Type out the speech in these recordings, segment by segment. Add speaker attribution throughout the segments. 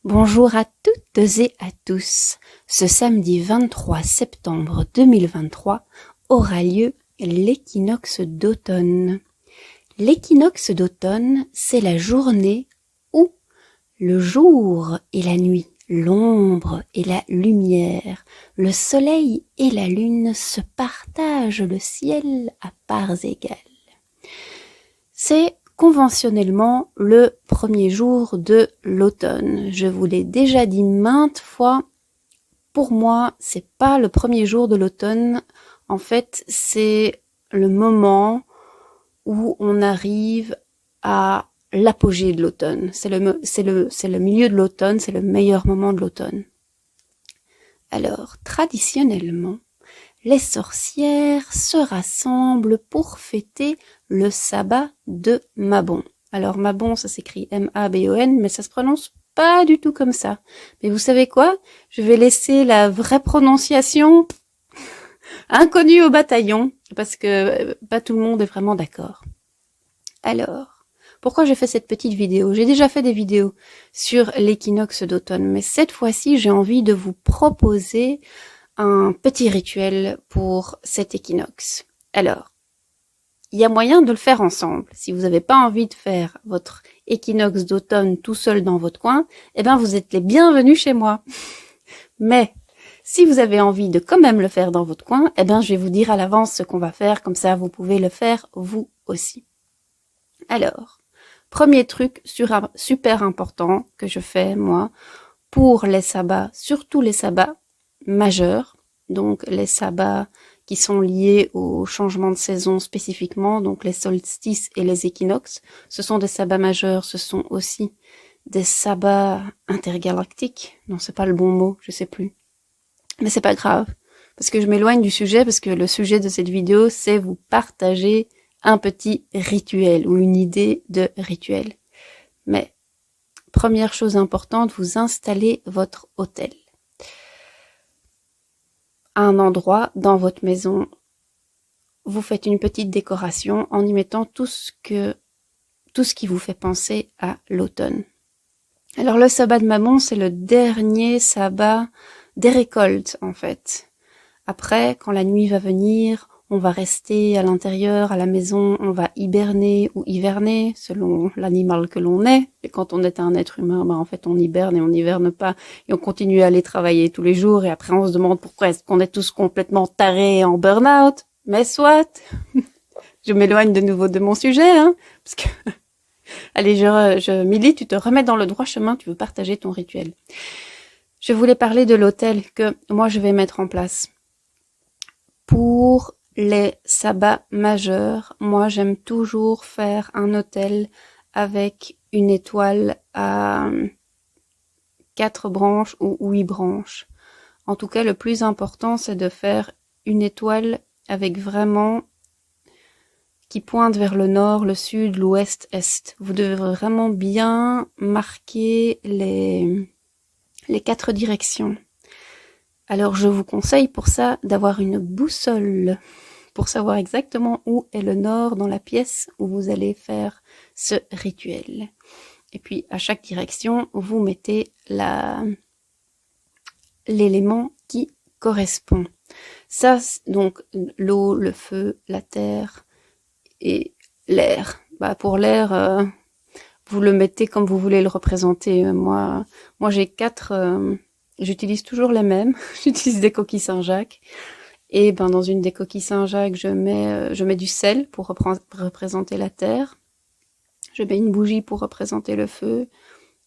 Speaker 1: Bonjour à toutes et à tous. Ce samedi 23 septembre 2023 aura lieu l'équinoxe d'automne. L'équinoxe d'automne, c'est la journée où le jour et la nuit, l'ombre et la lumière, le soleil et la lune se partagent le ciel à parts égales. C'est conventionnellement le premier jour de l'automne. Je vous l'ai déjà dit maintes fois, pour moi, c'est pas le premier jour de l'automne. En fait, c'est le moment où on arrive à l'apogée de l'automne. C'est le milieu de l'automne, c'est le meilleur moment de l'automne. Alors, traditionnellement, les sorcières se rassemblent pour fêter le sabbat de Mabon. Alors Mabon, ça s'écrit M-A-B-O-N, mais ça se prononce pas du tout comme ça. Mais vous savez quoi? Je vais laisser la vraie prononciation inconnue au bataillon, parce que pas tout le monde est vraiment d'accord. Alors, pourquoi j'ai fait cette petite vidéo? J'ai déjà fait des vidéos sur l'équinoxe d'automne, mais cette fois-ci, j'ai envie de vous proposer un petit rituel pour cet équinoxe. Alors, il y a moyen de le faire ensemble. Si vous n'avez pas envie de faire votre équinoxe d'automne tout seul dans votre coin, eh ben vous êtes les bienvenus chez moi. Mais si vous avez envie de quand même le faire dans votre coin, eh ben je vais vous dire à l'avance ce qu'on va faire, comme ça vous pouvez le faire vous aussi. Alors, premier truc super important que je fais moi pour les sabbats, surtout les sabbats majeurs, donc les sabbats qui sont liés au changement de saison spécifiquement, donc les solstices et les équinoxes. Ce sont des sabbats majeurs, ce sont aussi des sabbats intergalactiques. Non, c'est pas le bon mot, je sais plus. Mais c'est pas grave, parce que je m'éloigne du sujet, parce que le sujet de cette vidéo, c'est vous partager un petit rituel ou une idée de rituel. Mais première chose importante, vous installez votre autel à un endroit dans votre maison. Vous faites une petite décoration en y mettant tout ce qui vous fait penser à l'automne. Alors le sabbat de Mammon, c'est le dernier sabbat des récoltes en fait. Après, quand la nuit va venir, on va rester à l'intérieur, à la maison, on va hiberner ou hiverner, selon l'animal que l'on est. Et quand on est un être humain, en fait, on hiberne et on n'hiverne pas. Et on continue à aller travailler tous les jours. Et après, on se demande pourquoi est-ce qu'on est tous complètement tarés en burn-out. Mais soit, je m'éloigne de nouveau de mon sujet, parce que, allez, Milly, tu te remets dans le droit chemin, tu veux partager ton rituel. Je voulais parler de l'autel que moi, je vais mettre en place. Pour les sabbats majeurs, moi j'aime toujours faire un autel avec une étoile à 4 branches ou 8 branches. En tout cas, le plus important, c'est de faire une étoile avec vraiment qui pointe vers le nord, le sud, l'ouest, est. Vous devez vraiment bien marquer les 4 directions. Alors je vous conseille pour ça d'avoir une boussole pour savoir exactement où est le nord dans la pièce où vous allez faire ce rituel. Et puis à chaque direction, vous mettez l'élément qui correspond. Ça, donc l'eau, le feu, la terre et l'air. Pour l'air, vous le mettez comme vous voulez le représenter. Moi j'ai 4... J'utilise toujours les mêmes. J'utilise des coquilles Saint-Jacques. Et dans une des coquilles Saint-Jacques, je mets du sel pour représenter la terre. Je mets une bougie pour représenter le feu,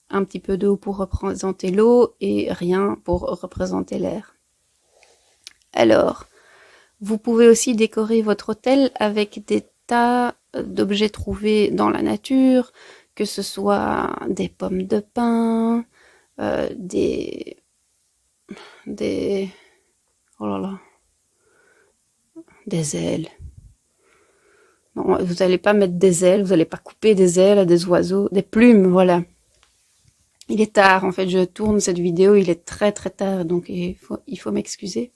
Speaker 1: un petit peu d'eau pour représenter l'eau et rien pour représenter l'air. Alors, vous pouvez aussi décorer votre autel avec des tas d'objets trouvés dans la nature, que ce soit des pommes de pin, oh là là, des ailes. Non, vous n'allez pas mettre des ailes, vous n'allez pas couper des ailes à des oiseaux, des plumes, voilà. Il est tard, en fait, je tourne cette vidéo, il est très très tard, donc il faut m'excuser.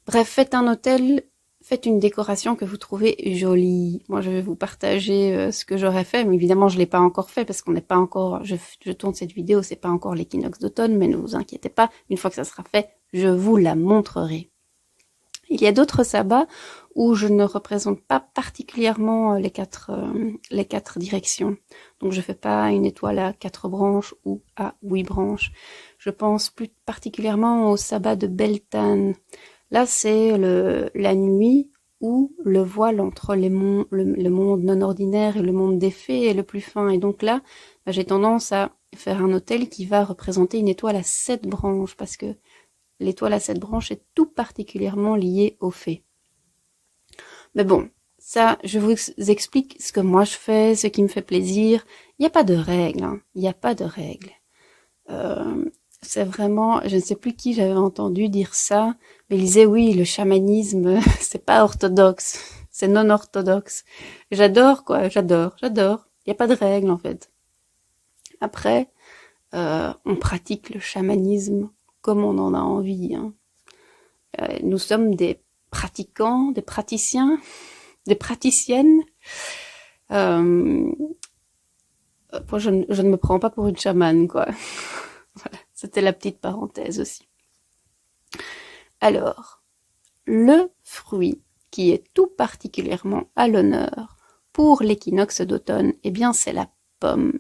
Speaker 1: Bref, faites un autel faites une décoration que vous trouvez jolie. Moi, je vais vous partager ce que j'aurais fait, mais évidemment, je l'ai pas encore fait parce qu'on n'est pas encore. Je tourne cette vidéo, c'est pas encore l'équinoxe d'automne, mais ne vous inquiétez pas. Une fois que ça sera fait, je vous la montrerai. Il y a d'autres sabbats où je ne représente pas particulièrement les quatre directions. Donc, je fais pas une étoile à 4 branches ou à 8 branches. Je pense plus particulièrement au sabbat de Beltane. Là, c'est la nuit où le voile entre le monde non ordinaire et le monde des fées est le plus fin. Et donc là, j'ai tendance à faire un autel qui va représenter une étoile à 7 branches, parce que l'étoile à 7 branches est tout particulièrement liée aux fées. Mais bon, ça, je vous explique ce que moi je fais, ce qui me fait plaisir. Il n'y a pas de règles, hein. Il n'y a pas de règles. C'est vraiment, je ne sais plus qui j'avais entendu dire ça, mais il disait oui, le chamanisme, c'est pas orthodoxe, c'est non orthodoxe. J'adore quoi, j'adore. Il n'y a pas de règles en fait. Après, on pratique le chamanisme comme on en a envie, hein. Nous sommes des pratiquants, des praticiens, des praticiennes. Moi, je ne me prends pas pour une chamane, quoi. Voilà, c'était la petite parenthèse aussi. Alors, le fruit qui est tout particulièrement à l'honneur pour l'équinoxe d'automne, eh bien c'est la pomme.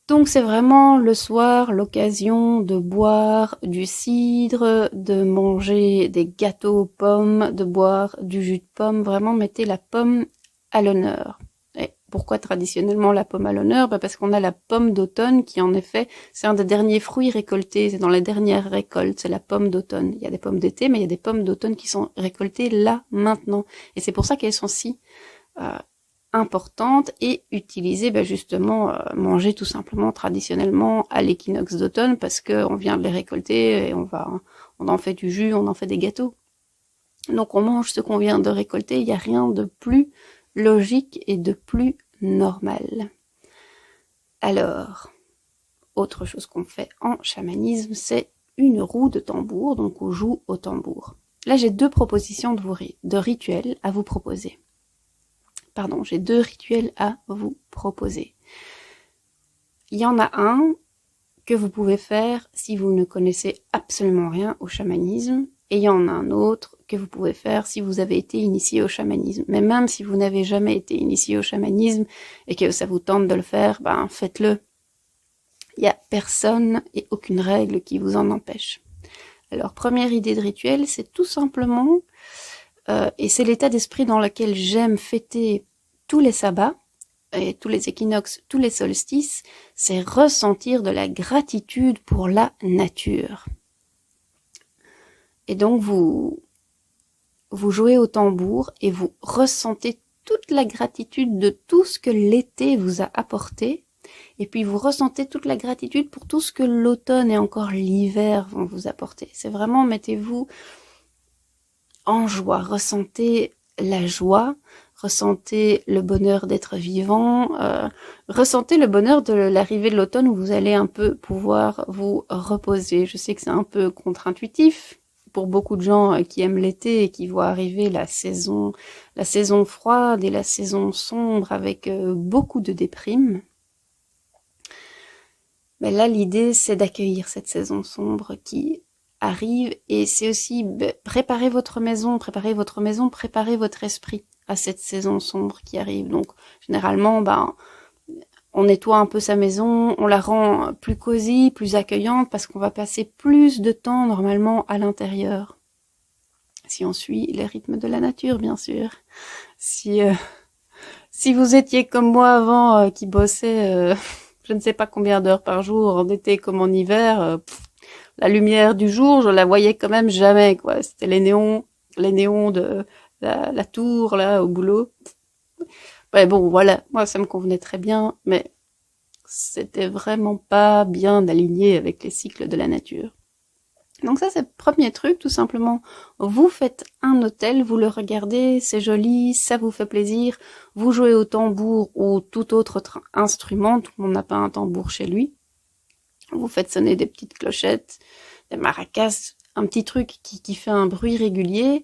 Speaker 1: Donc c'est vraiment le soir l'occasion de boire du cidre, de manger des gâteaux aux pommes, de boire du jus de pomme. Vraiment mettez la pomme à l'honneur. Et pourquoi traditionnellement la pomme à l'honneur ? Parce qu'on a la pomme d'automne qui en effet, c'est un des derniers fruits récoltés, c'est dans la dernière récolte, c'est la pomme d'automne. Il y a des pommes d'été, mais il y a des pommes d'automne qui sont récoltées là, maintenant. Et c'est pour ça qu'elles sont si importantes et utilisées, justement, manger tout simplement traditionnellement à l'équinoxe d'automne, parce qu'on vient de les récolter et on en fait du jus, on en fait des gâteaux. Donc on mange ce qu'on vient de récolter, il n'y a rien de plus logique et de plus normal. Alors, autre chose qu'on fait en chamanisme, c'est une roue de tambour, donc on joue au tambour. Là, j'ai deux propositions de rituels à vous proposer. Pardon, j'ai deux rituels à vous proposer. Il y en a un que vous pouvez faire si vous ne connaissez absolument rien au chamanisme, et il y en a un autre que vous pouvez faire si vous avez été initié au chamanisme. Mais même si vous n'avez jamais été initié au chamanisme et que ça vous tente de le faire, faites-le. Il n'y a personne et aucune règle qui vous en empêche. Alors, première idée de rituel, c'est tout simplement, et c'est l'état d'esprit dans lequel j'aime fêter tous les sabbats, et tous les équinoxes, tous les solstices, c'est ressentir de la gratitude pour la nature. Et donc, vous jouez au tambour et vous ressentez toute la gratitude de tout ce que l'été vous a apporté. Et puis, vous ressentez toute la gratitude pour tout ce que l'automne et encore l'hiver vont vous apporter. C'est vraiment, mettez-vous en joie, ressentez la joie, ressentez le bonheur d'être vivant, ressentez le bonheur de l'arrivée de l'automne où vous allez un peu pouvoir vous reposer. Je sais que c'est un peu contre-intuitif pour beaucoup de gens qui aiment l'été et qui voient arriver la saison froide et la saison sombre avec beaucoup de déprime. Mais là, l'idée, c'est d'accueillir cette saison sombre qui arrive, et c'est aussi préparer votre maison, préparer votre esprit à cette saison sombre qui arrive. Donc, généralement, on nettoie un peu sa maison, on la rend plus cosy, plus accueillante, parce qu'on va passer plus de temps normalement à l'intérieur. Si on suit les rythmes de la nature, bien sûr. Si vous étiez comme moi avant, qui bossait je ne sais pas combien d'heures par jour, en été comme en hiver, la lumière du jour, je la voyais quand même jamais, quoi. C'était les néons de la tour, là, au boulot. Ouais, bon, voilà. Moi, ça me convenait très bien, mais c'était vraiment pas bien aligné avec les cycles de la nature. Donc ça, c'est le premier truc, tout simplement. Vous faites un autel, vous le regardez, c'est joli, ça vous fait plaisir. Vous jouez au tambour ou tout autre instrument, tout le monde n'a pas un tambour chez lui. Vous faites sonner des petites clochettes, des maracas, un petit truc qui fait un bruit régulier.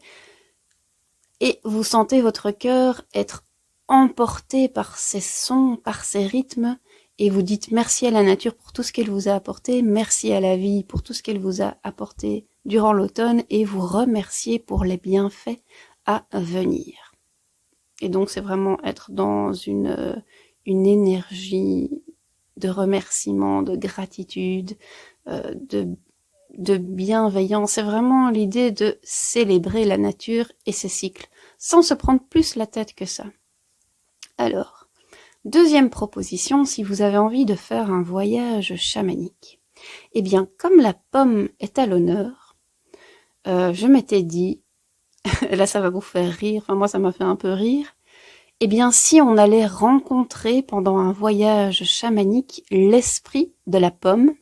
Speaker 1: et vous sentez votre cœur être emporté par ces sons, par ces rythmes, et vous dites merci à la nature pour tout ce qu'elle vous a apporté, merci à la vie pour tout ce qu'elle vous a apporté durant l'automne, et vous remerciez pour les bienfaits à venir. Et donc c'est vraiment être dans une énergie de remerciement, de gratitude, de bienveillance. C'est vraiment l'idée de célébrer la nature et ses cycles, sans se prendre plus la tête que ça. Alors, deuxième proposition, si vous avez envie de faire un voyage chamanique, eh bien, comme la pomme est à l'honneur, je m'étais dit, là ça va vous faire rire, enfin moi ça m'a fait un peu rire, eh bien si on allait rencontrer pendant un voyage chamanique l'esprit de la pomme,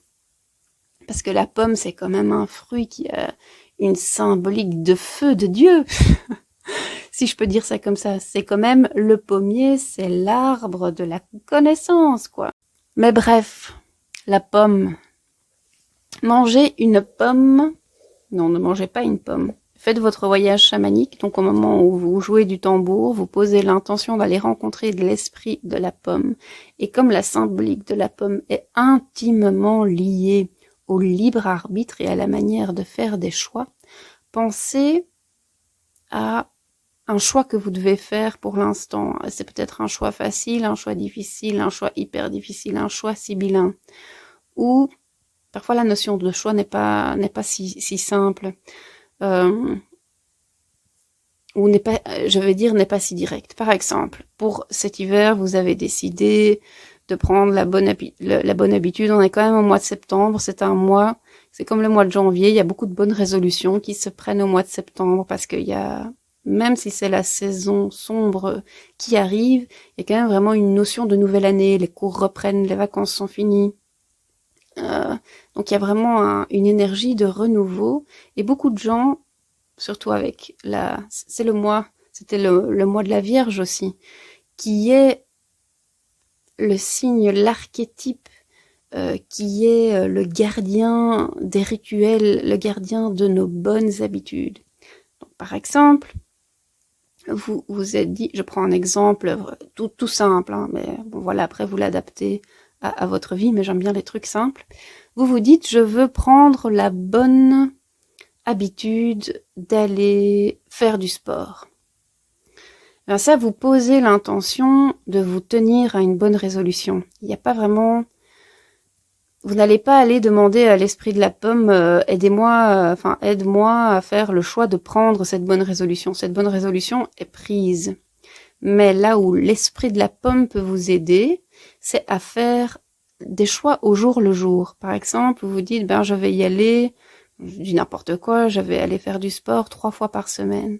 Speaker 1: parce que la pomme c'est quand même un fruit qui a une symbolique de feu de Dieu, si je peux dire ça comme ça, c'est quand même le pommier, c'est l'arbre de la connaissance, quoi. Mais bref, la pomme. Mangez une pomme. Non, ne mangez pas une pomme. Faites votre voyage chamanique, donc au moment où vous jouez du tambour, vous posez l'intention d'aller rencontrer l'esprit de la pomme. Et comme la symbolique de la pomme est intimement liée au libre arbitre et à la manière de faire des choix, pensez à un choix que vous devez faire pour l'instant. C'est peut-être un choix facile, un choix difficile, un choix hyper difficile, un choix sibyllin. Ou parfois la notion de choix n'est pas si simple. Ou n'est pas, je vais dire, n'est pas si directe. Par exemple, pour cet hiver, vous avez décidé de prendre la bonne habitude. On est quand même au mois de septembre, c'est un mois, c'est comme le mois de janvier, il y a beaucoup de bonnes résolutions qui se prennent au mois de septembre parce qu'il y a, même si c'est la saison sombre qui arrive, il y a quand même vraiment une notion de nouvelle année, les cours reprennent, les vacances sont finies. Donc il y a vraiment une énergie de renouveau et beaucoup de gens, surtout avec c'était le mois de la Vierge aussi, qui est le signe, l'archétype, qui est le gardien des rituels, le gardien de nos bonnes habitudes. Donc, par exemple, vous vous êtes dit, je prends un exemple tout simple, hein, mais bon voilà, après vous l'adaptez à votre vie, mais j'aime bien les trucs simples. Vous vous dites, je veux prendre la bonne habitude d'aller faire du sport. Ben ça, vous posez l'intention de vous tenir à une bonne résolution. Il n'y a pas vraiment... Vous n'allez pas aller demander à l'esprit de la pomme, aide-moi à faire le choix de prendre cette bonne résolution. Cette bonne résolution est prise. Mais là où l'esprit de la pomme peut vous aider, c'est à faire des choix au jour le jour. Par exemple, vous vous dites, ben je vais y aller, je dis n'importe quoi, je vais aller faire du sport 3 fois par semaine.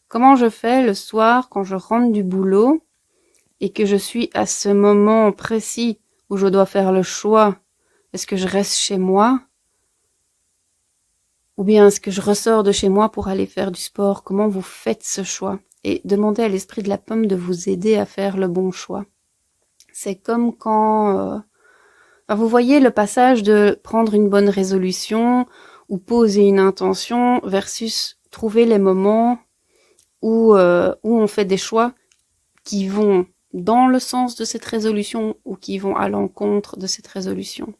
Speaker 1: Comment je fais le soir quand je rentre du boulot et que je suis à ce moment précis où je dois faire le choix? Est-ce que je reste chez moi? Ou bien est-ce que je ressors de chez moi pour aller faire du sport? Comment vous faites ce choix? Et demandez à l'esprit de la pomme de vous aider à faire le bon choix. C'est comme quand... vous voyez le passage de prendre une bonne résolution ou poser une intention versus trouver les moments où on fait des choix qui vont dans le sens de cette résolution ou qui vont à l'encontre de cette résolution.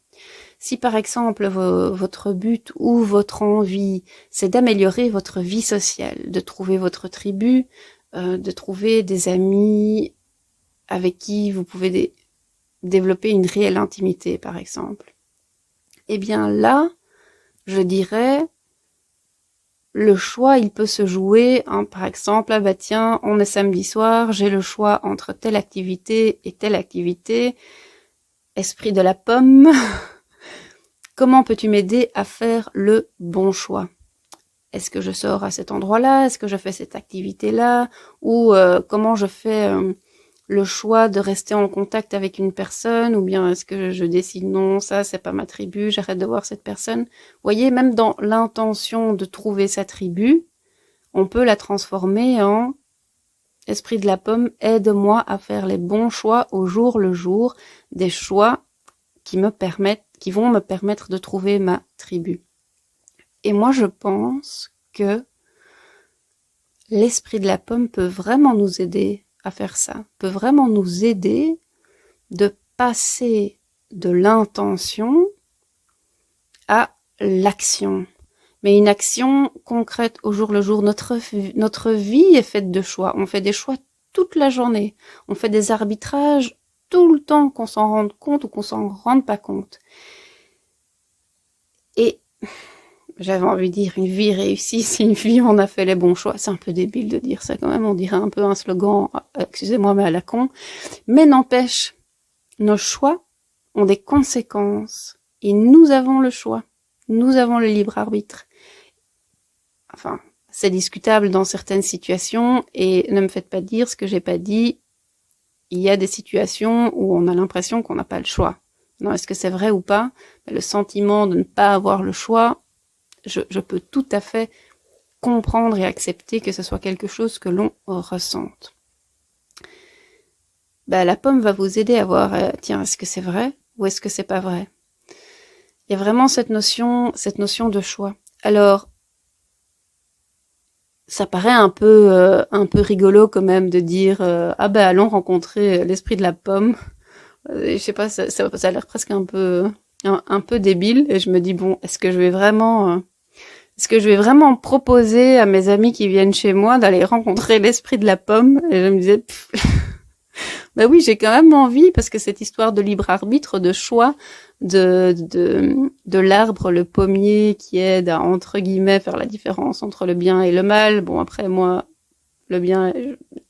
Speaker 1: Si par exemple votre but ou votre envie, c'est d'améliorer votre vie sociale, de trouver votre tribu, de trouver des amis avec qui vous pouvez développer une réelle intimité, par exemple, eh bien là, je dirais, le choix, il peut se jouer, hein, par exemple, ah bah tiens, on est samedi soir, j'ai le choix entre telle activité et telle activité, esprit de la pomme, comment peux-tu m'aider à faire le bon choix? Est-ce que je sors à cet endroit-là? Est-ce que je fais cette activité-là? Ou comment je fais le choix de rester en contact avec une personne? Ou bien est-ce que je décide non, ça c'est pas ma tribu, j'arrête de voir cette personne? Vous voyez, même dans l'intention de trouver sa tribu, on peut la transformer en esprit de la pomme, aide-moi à faire les bons choix au jour le jour, des choix qui vont me permettre de trouver ma tribu. Et moi, je pense que l'esprit de la pomme peut vraiment nous aider à faire ça, peut vraiment nous aider de passer de l'intention à l'action. Mais une action concrète au jour le jour. Notre vie est faite de choix. On fait des choix toute la journée. On fait des arbitrages tout le temps, qu'on s'en rende compte ou qu'on s'en rende pas compte. Et j'avais envie de dire, une vie réussie, c'est une vie où on a fait les bons choix. C'est un peu débile de dire ça quand même. On dirait un peu un slogan, excusez-moi, mais à la con. Mais n'empêche, nos choix ont des conséquences. Et nous avons le choix. Nous avons le libre arbitre. Enfin, c'est discutable dans certaines situations et ne me faites pas dire ce que j'ai pas dit. Il y a des situations où on a l'impression qu'on n'a pas le choix. Non, est-ce que c'est vrai ou pas? Le sentiment de ne pas avoir le choix, je peux tout à fait comprendre et accepter que ce soit quelque chose que l'on ressente. La pomme va vous aider à voir, tiens, est-ce que c'est vrai ou est-ce que c'est pas vrai? Il y a vraiment cette notion de choix. Alors, ça paraît un peu rigolo quand même de dire allons rencontrer l'esprit de la pomme. Je sais pas, ça a l'air presque un peu débile et je me dis bon, est-ce que je vais vraiment proposer à mes amis qui viennent chez moi d'aller rencontrer l'esprit de la pomme? Et je me disais oui, j'ai quand même envie parce que cette histoire de libre arbitre, de choix, de l'arbre, le pommier qui aide à, entre guillemets, faire la différence entre le bien et le mal. Bon, après, moi, le bien,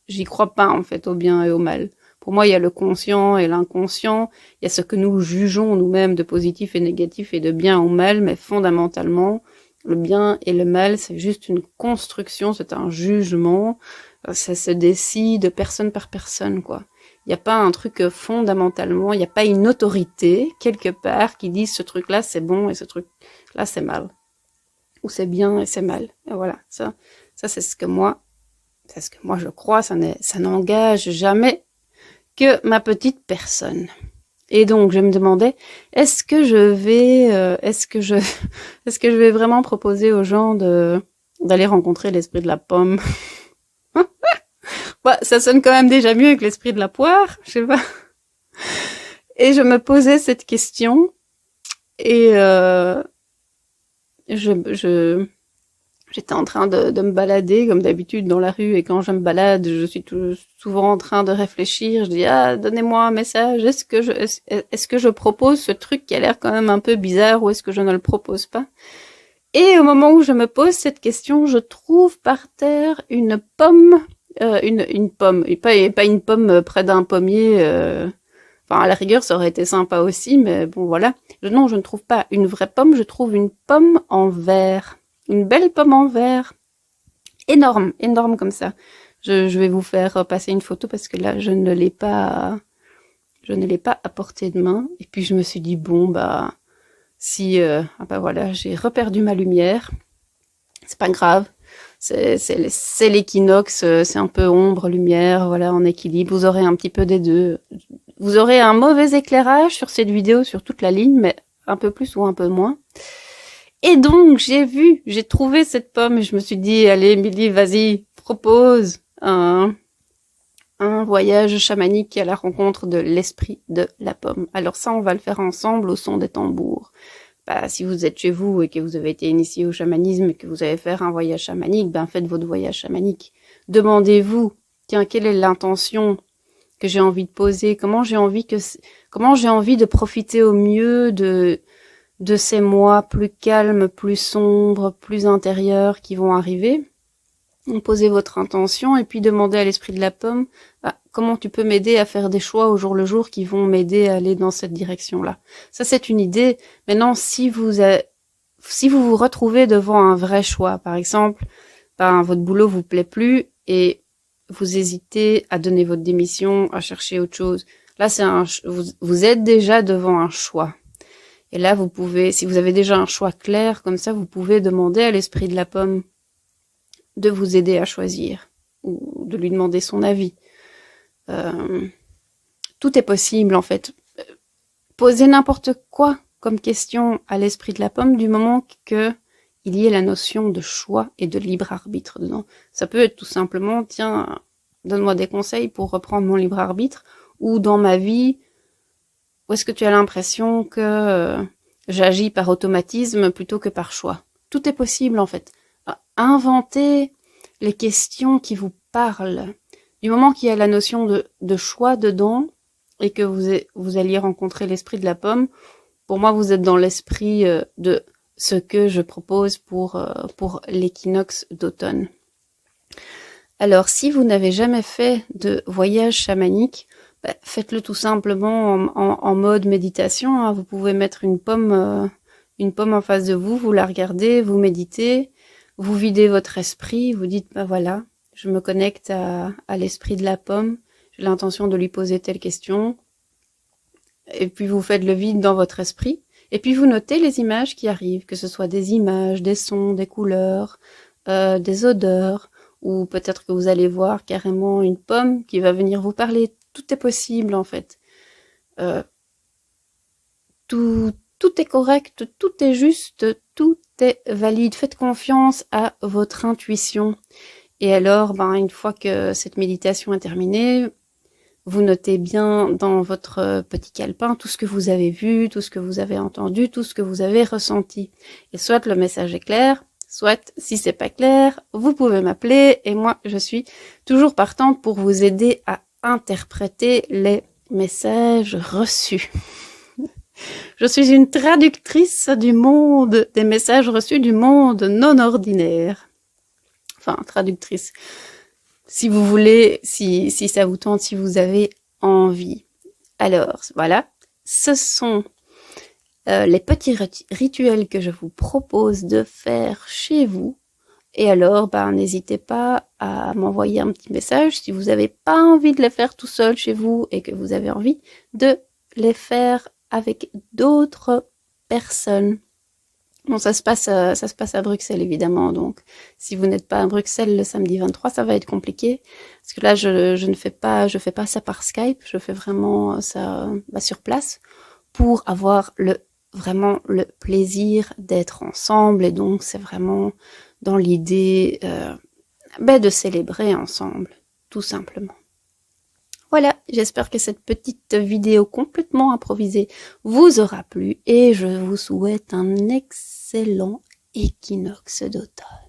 Speaker 1: j'y crois pas, en fait, au bien et au mal. Pour moi, il y a le conscient et l'inconscient. Il y a ce que nous jugeons nous-mêmes de positif et négatif et de bien ou mal, mais fondamentalement, le bien et le mal, c'est juste une construction, c'est un jugement. Ça se décide personne par personne, quoi. Il n'y a pas un truc fondamentalement, il n'y a pas une autorité quelque part qui dit ce truc-là c'est bon et ce truc-là c'est mal. Ou c'est bien et c'est mal. Et voilà, ça c'est ce que moi je crois, ça n'engage jamais que ma petite personne. Et donc je me demandais, est-ce que je vais vraiment proposer aux gens d'aller rencontrer l'esprit de la pomme? Ça sonne quand même déjà mieux que l'esprit de la poire, je sais pas. Et je me posais cette question et j'étais en train de me balader comme d'habitude dans la rue et quand je me balade, je suis souvent en train de réfléchir. Je dis donnez-moi un message. Est-ce que je propose ce truc qui a l'air quand même un peu bizarre ou est-ce que je ne le propose pas? Et au moment où je me pose cette question, je trouve par terre une pomme. Une pomme, et pas une pomme près d'un pommier. Enfin, à la rigueur, ça aurait été sympa aussi, mais bon, voilà. Non, je ne trouve pas une vraie pomme, je trouve une pomme en verre. Une belle pomme en verre. Énorme, énorme comme ça. Je vais vous faire passer une photo parce que là, je ne l'ai pas à portée de main. Et puis, je me suis dit, bon, si, voilà, j'ai reperdu ma lumière. C'est pas grave. C'est l'équinoxe, c'est un peu ombre, lumière, voilà, en équilibre. Vous aurez un petit peu des deux. Vous aurez un mauvais éclairage sur cette vidéo, sur toute la ligne, mais un peu plus ou un peu moins. Et donc, j'ai trouvé cette pomme et je me suis dit, allez, Émilie, vas-y, propose un voyage chamanique à la rencontre de l'esprit de la pomme. Alors ça, on va le faire ensemble au son des tambours. Si vous êtes chez vous et que vous avez été initié au chamanisme et que vous allez faire un voyage chamanique, faites votre voyage chamanique. Demandez-vous, tiens, quelle est l'intention que j'ai envie de poser? Comment j'ai envie de profiter au mieux de ces mois plus calmes, plus sombres, plus intérieurs qui vont arriver? Posez votre intention et puis demandez à l'esprit de la pomme, comment tu peux m'aider à faire des choix au jour le jour qui vont m'aider à aller dans cette direction-là. Ça, c'est une idée. Maintenant, si vous vous retrouvez devant un vrai choix, par exemple, votre boulot vous plaît plus et vous hésitez à donner votre démission, à chercher autre chose. Là, vous êtes déjà devant un choix. Et là, vous pouvez, si vous avez déjà un choix clair, comme ça, vous pouvez demander à l'esprit de la pomme de vous aider à choisir ou de lui demander son avis. Tout est possible en fait. Posez n'importe quoi comme question à l'esprit de la pomme du moment que il y ait la notion de choix et de libre arbitre dedans. Ça peut être tout simplement, tiens, donne-moi des conseils pour reprendre mon libre arbitre, ou dans ma vie, où est-ce que tu as l'impression que j'agis par automatisme plutôt que par choix. Tout est possible en fait. Inventez les questions qui vous parlent. Du moment qu'il y a la notion de choix dedans et que vous alliez rencontrer l'esprit de la pomme, pour moi vous êtes dans l'esprit de ce que je propose pour l'équinoxe d'automne. Alors si vous n'avez jamais fait de voyage chamanique, faites-le tout simplement en mode méditation. Hein. Vous pouvez mettre une pomme en face de vous, vous la regardez, vous méditez, vous videz votre esprit, vous dites voilà, je me connecte à l'esprit de la pomme, j'ai l'intention de lui poser telle question, et puis vous faites le vide dans votre esprit, et puis vous notez les images qui arrivent, que ce soit des images, des sons, des couleurs, des odeurs, ou peut-être que vous allez voir carrément une pomme qui va venir vous parler. Tout est possible en fait. Tout est correct, tout est juste, tout est valide. Faites confiance à votre intuition. Et alors, une fois que cette méditation est terminée, vous notez bien dans votre petit calepin tout ce que vous avez vu, tout ce que vous avez entendu, tout ce que vous avez ressenti. Et soit le message est clair, soit si c'est pas clair, vous pouvez m'appeler et moi je suis toujours partante pour vous aider à interpréter les messages reçus. Je suis une traductrice du monde, des messages reçus du monde non ordinaire. Enfin, traductrice. Si vous voulez, si ça vous tente, si vous avez envie. Alors, voilà. Ce sont les petits rituels que je vous propose de faire chez vous. Et alors, n'hésitez pas à m'envoyer un petit message si vous n'avez pas envie de les faire tout seul chez vous et que vous avez envie de les faire avec d'autres personnes. Bon, ça se passe à Bruxelles, évidemment. Donc, si vous n'êtes pas à Bruxelles le samedi 23, ça va être compliqué. Parce que là, je fais pas ça par Skype. Je fais vraiment ça sur place pour avoir vraiment le plaisir d'être ensemble. Et donc, c'est vraiment dans l'idée de célébrer ensemble, tout simplement. Voilà, j'espère que cette petite vidéo complètement improvisée vous aura plu et je vous souhaite un excellent équinoxe d'automne.